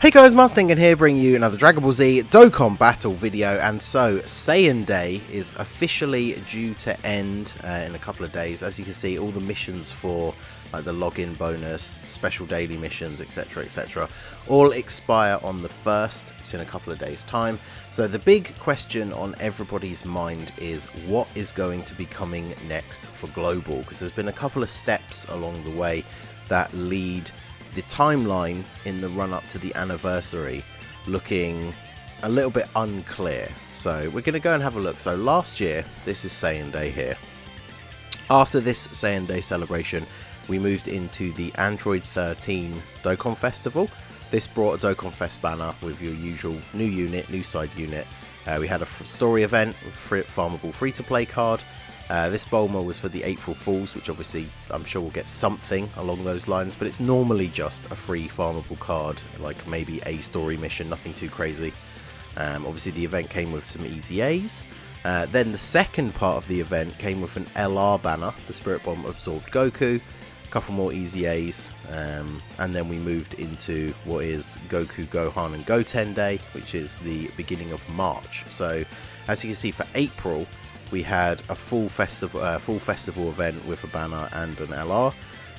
Hey guys, Mustang here bringing you another Dragon Ball Z Dokkan battle video. And so Saiyan Day is officially due to end in a couple of days. As you can see, all the missions for like the login bonus, special daily missions, etc, all expire on the 1st, it's in a couple of days time. So the big question on everybody's mind is what is going to be coming next for Global, because there's been a couple of steps along the way that lead the timeline in the run up to the anniversary looking a little bit unclear. So we're going to go and have a look. So last year, this is Saiyan Day here. After this Saiyan Day celebration, we moved into the Android 13 Dokkan Festival. This brought a Dokkan Fest banner with your usual new unit, new side unit. We had a story event with farmable free-to-play card. This Bulma was for the April Fools, which obviously I'm sure we'll get something along those lines, but it's normally just a free farmable card, like maybe a story mission, nothing too crazy. Obviously the event came with some easy A's. Then the second part of the event came with an LR banner, the Spirit Bomb absorbed Goku, a couple more easy A's, and then we moved into what is Goku, Gohan and Goten Day, which is the beginning of March. So as you can see, for April we had a full festival event with a banner and an LR.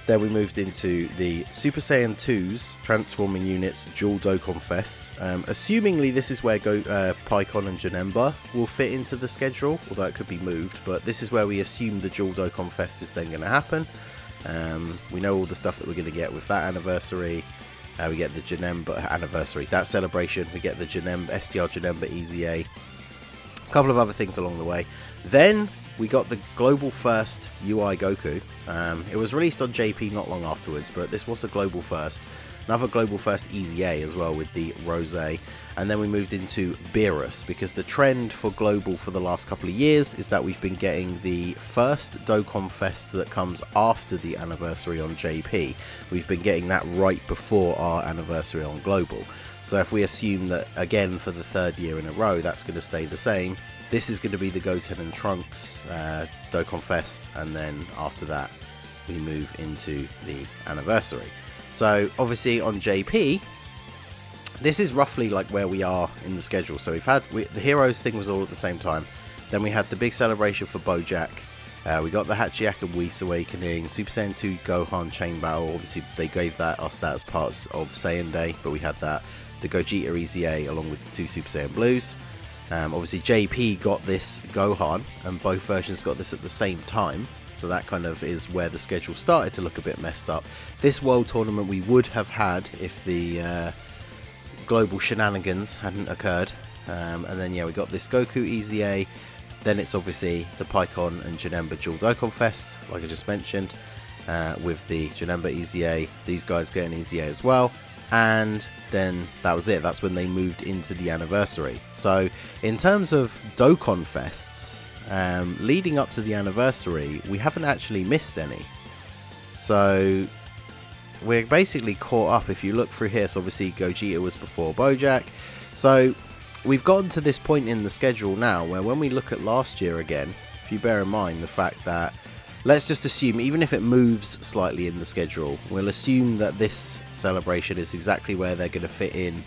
Then we moved into the Super Saiyan 2's Transforming Units Dual Dokkan Fest. Assumingly this is where Pikkon and Janemba will fit into the schedule, although it could be moved, but this is where we assume the Dual Dokkan Fest is then going to happen. We know all the stuff that we're going to get with that anniversary. We get the Janemba anniversary, that celebration, we get the STR Janemba Easy A. A couple of other things along the way. Then we got the global first UI Goku. It was released on JP not long afterwards, but this was a global first. Another global first Easy A as well with the Rose. And then we moved into Beerus, because the trend for global for the last couple of years is that we've been getting the first Dokkan Fest that comes after the anniversary on JP. We've been getting that right before our anniversary on global. So if we assume that again for the 3rd year in a row that's going to stay the same, this is going to be the Goten and Trunks Dokkan Fest, and then after that we move into the anniversary. So obviously on JP, this is roughly like where we are in the schedule. So we've had the Heroes thing was all at the same time. Then we had the big celebration for Bojack. We got the Hachiyak and Whis Awakening, Super Saiyan 2 Gohan Chain Battle. Obviously they gave us that as parts of Saiyan Day, but we had that. The Gogeta Easy A along with the 2 Super Saiyan Blues. Obviously JP got this Gohan, and both versions got this at the same time. So that kind of is where the schedule started to look a bit messed up. This World Tournament we would have had if the global shenanigans hadn't occurred. And then yeah, we got this Goku Easy A. Then it's obviously the Pikkon and Janemba Dual Dokkan Fest, like I just mentioned, with the Janemba Easy A. These guys get an Easy A as well. And then that was it. That's when they moved into the anniversary. So in terms of Dokkan Fests, leading up to the anniversary, we haven't actually missed any. So we're basically caught up. If you look through here, so obviously Gogeta was before Bojack. So we've gotten to this point in the schedule now where when we look at last year again, if you bear in mind the fact that, let's just assume, even if it moves slightly in the schedule, we'll assume that this celebration is exactly where they're going to fit in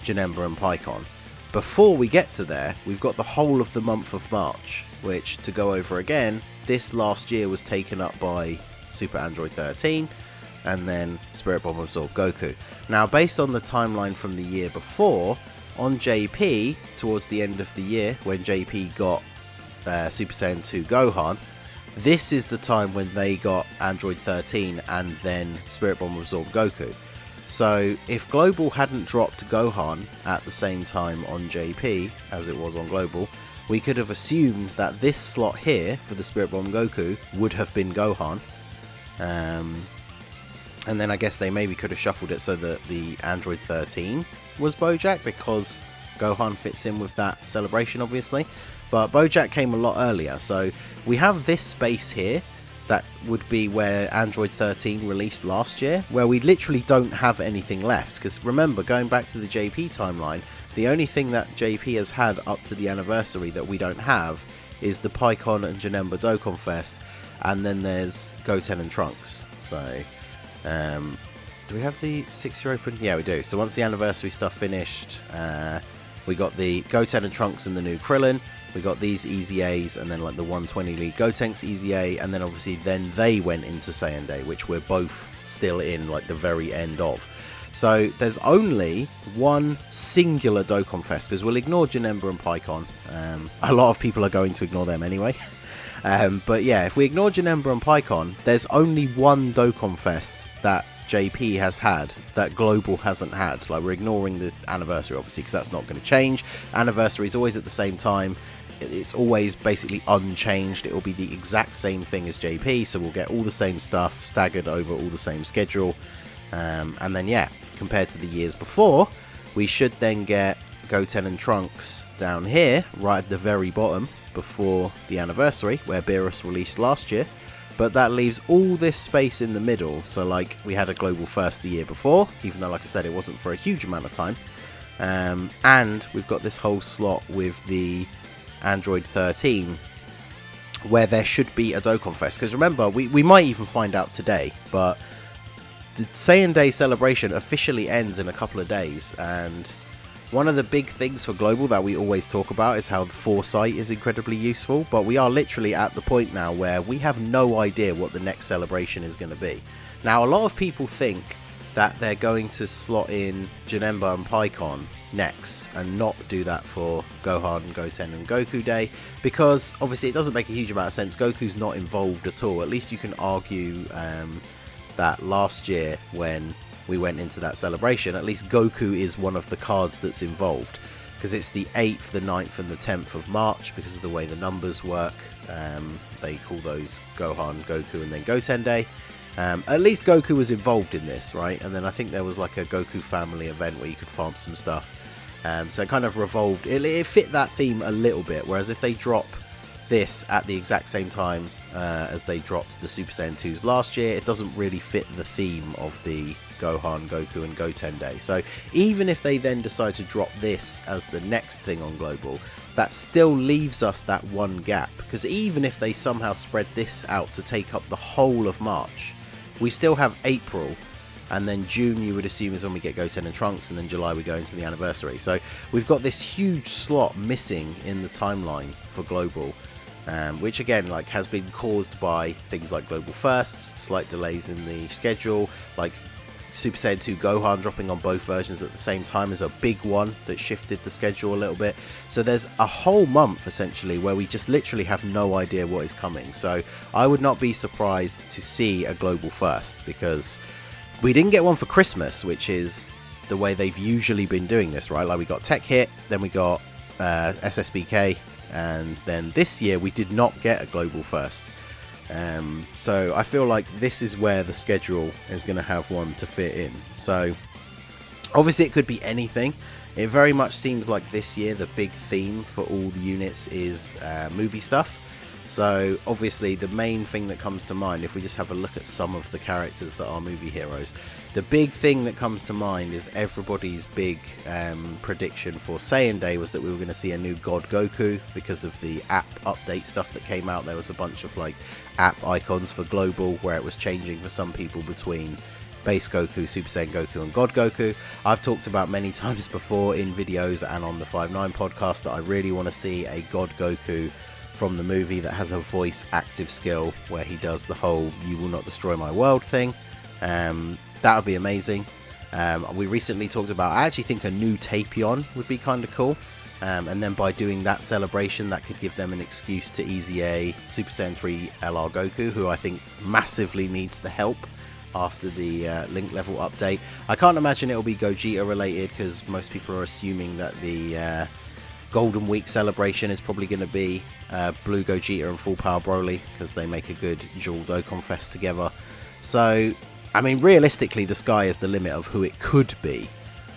Janemba and Pikkon. Before we get to there, we've got the whole of the month of March, which, to go over again, this last year was taken up by Super Android 13, and then Spirit Bomb absorbed Goku. Now, based on the timeline from the year before, on JP, towards the end of the year, when JP got Super Saiyan 2 Gohan, this is the time when they got Android 13 and then Spirit Bomb absorbed Goku. So if Global hadn't dropped Gohan at the same time on JP as it was on Global, we could have assumed that this slot here for the Spirit Bomb Goku would have been Gohan. And then I guess they maybe could have shuffled it so that the Android 13 was Bojack, because Gohan fits in with that celebration obviously. But Bojack came a lot earlier, so we have this space here that would be where Android 13 released last year, where we literally don't have anything left. Because remember, going back to the JP timeline, the only thing that JP has had up to the anniversary that we don't have is the Pikkon and Janemba Dokkan Fest, and then there's Goten and Trunks. So do we have the 6-year open? Yeah, we do. So once the anniversary stuff finished, we got the Goten and Trunks and the new Krillin. We got these Easy A's, and then like the 120 lead Gotenks Easy A, and then obviously then they went into Saiyan Day, which we're both still in like the very end of. So there's only one singular Dokkan Fest, because we'll ignore Janemba and Pycon. A lot of people are going to ignore them anyway. But yeah, if we ignore Janemba and Pycon, there's only one Dokkan Fest that JP has had that Global hasn't had. Like, we're ignoring the anniversary obviously, because that's not going to change. Anniversary is always at the same time. It's always basically unchanged. It will be the exact same thing as JP, so we'll get all the same stuff staggered over all the same schedule. And then yeah, compared to the years before, we should then get Goten and Trunks down here right at the very bottom before the anniversary, where Beerus released last year. But that leaves all this space in the middle. So like, we had a Global First the year before, even though like I said it wasn't for a huge amount of time. And we've got this whole slot with the Android 13 where there should be a Dokkan Fest, because remember, we might even find out today, but the Saiyan Day celebration officially ends in a couple of days, and one of the big things for Global that we always talk about is how the foresight is incredibly useful, but we are literally at the point now where we have no idea what the next celebration is going to be. Now, a lot of people think that they're going to slot in Janemba and Pycon next and not do that for Gohan, Goten and Goku Day, because obviously it doesn't make a huge amount of sense. Goku's not involved at all. At least you can argue that last year when we went into that celebration, at least Goku is one of the cards that's involved, because it's the 8th, the 9th and the 10th of March because of the way the numbers work. They call those Gohan, Goku and then Goten Day. At least Goku was involved in this, right? And then I think there was like a Goku family event where you could farm some stuff. So it kind of revolved. It fit that theme a little bit, whereas if they drop this at the exact same time as they dropped the Super Saiyan 2s last year, it doesn't really fit the theme of the Gohan, Goku and Goten Day. So even if they then decide to drop this as the next thing on Global, that still leaves us that one gap, because even if they somehow spread this out to take up the whole of March, we still have April, and then June you would assume is when we get Goten and Trunks, and then July we go into the anniversary. So we've got this huge slot missing in the timeline for Global, which again like has been caused by things like Global Firsts, slight delays in the schedule, like Super Saiyan 2 Gohan dropping on both versions at the same time is a big one that shifted the schedule a little bit. So there's a whole month essentially where we just literally have no idea what is coming. So I would not be surprised to see a Global First, because we didn't get one for Christmas, which is the way they've usually been doing this, right? Like, we got Tech Hit, then we got SSBK, and then this year we did not get a Global First. So I feel like this is where the schedule is going to have one to fit in. So obviously it could be anything. It very much seems like this year the big theme for all the units is movie stuff. So obviously the main thing that comes to mind, if we just have a look at some of the characters that are movie heroes, the big thing that comes to mind is everybody's big prediction for Saiyan Day was that we were going to see a new God Goku because of the app update stuff that came out. There was a bunch of like app icons for Global where it was changing for some people between Base Goku, Super Saiyan Goku and God Goku. I've talked about many times before in videos and on the 5-9 podcast that I really want to see a God Goku from the movie that has a voice active skill where he does the whole "you will not destroy my world" thing. That would be amazing. We recently talked about, I actually think a new Tapion would be kind of cool, and then by doing that celebration that could give them an excuse to easy a Super Saiyan 3 LR Goku, who I think massively needs the help after the link level update. I can't imagine it'll be Gogeta related, because most people are assuming that the Golden Week celebration is probably going to be Blue Gogeta and Full Power Broly, because they make a good dual Dokkan Fest together. So, I mean, realistically, the sky is the limit of who it could be.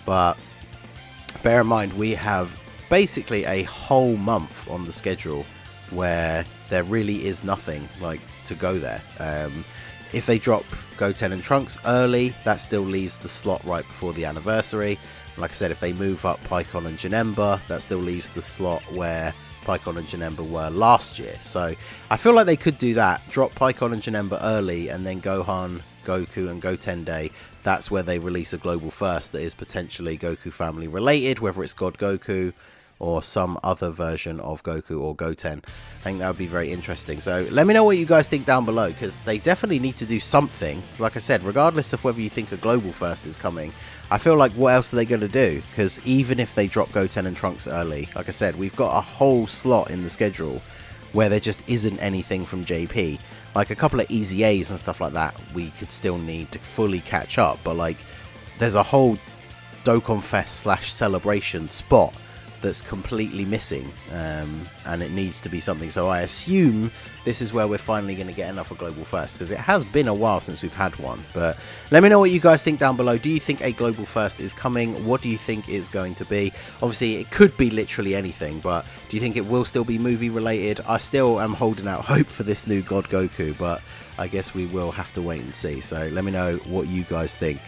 But bear in mind, we have basically a whole month on the schedule where there really is nothing like to go there. If they drop Goten and Trunks early, that still leaves the slot right before the anniversary. Like I said, if they move up Pycon and Janemba, that still leaves the slot where Pycon and Janemba were last year. So I feel like they could do that, drop Pycon and Janemba early, and then Gohan, Goku and Goten Day that's where they release a global first that is potentially Goku family related, whether it's God Goku or some other version of Goku or Goten. I think that would be very interesting. So let me know what you guys think down below, because they definitely need to do something. Like I said, regardless of whether you think a global first is coming, I feel like what else are they going to do? Because even if they drop Goten and Trunks early, like I said, we've got a whole slot in the schedule where there just isn't anything from JP. Like a couple of easy A's and stuff like that we could still need to fully catch up, but like there's a whole Dokkan Fest / celebration spot that's completely missing, and it needs to be something. So I assume this is where we're finally going to get enough of global first, because it has been a while since we've had one. But let me know what you guys think down below. Do you think a global first is coming? What do you think it's going to be? Obviously it could be literally anything, but do you think it will still be movie related? I still am holding out hope for this new God Goku, but I guess we will have to wait and see. So let me know what you guys think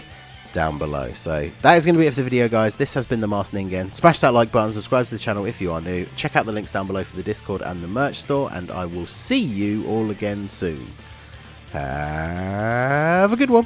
down below. So that is going to be it for the video, guys. This has been the Masked Ningen. Smash that like button, subscribe to the channel if you are new, check out the links down below for the Discord and the merch store, and I will see you all again soon. Have a good one.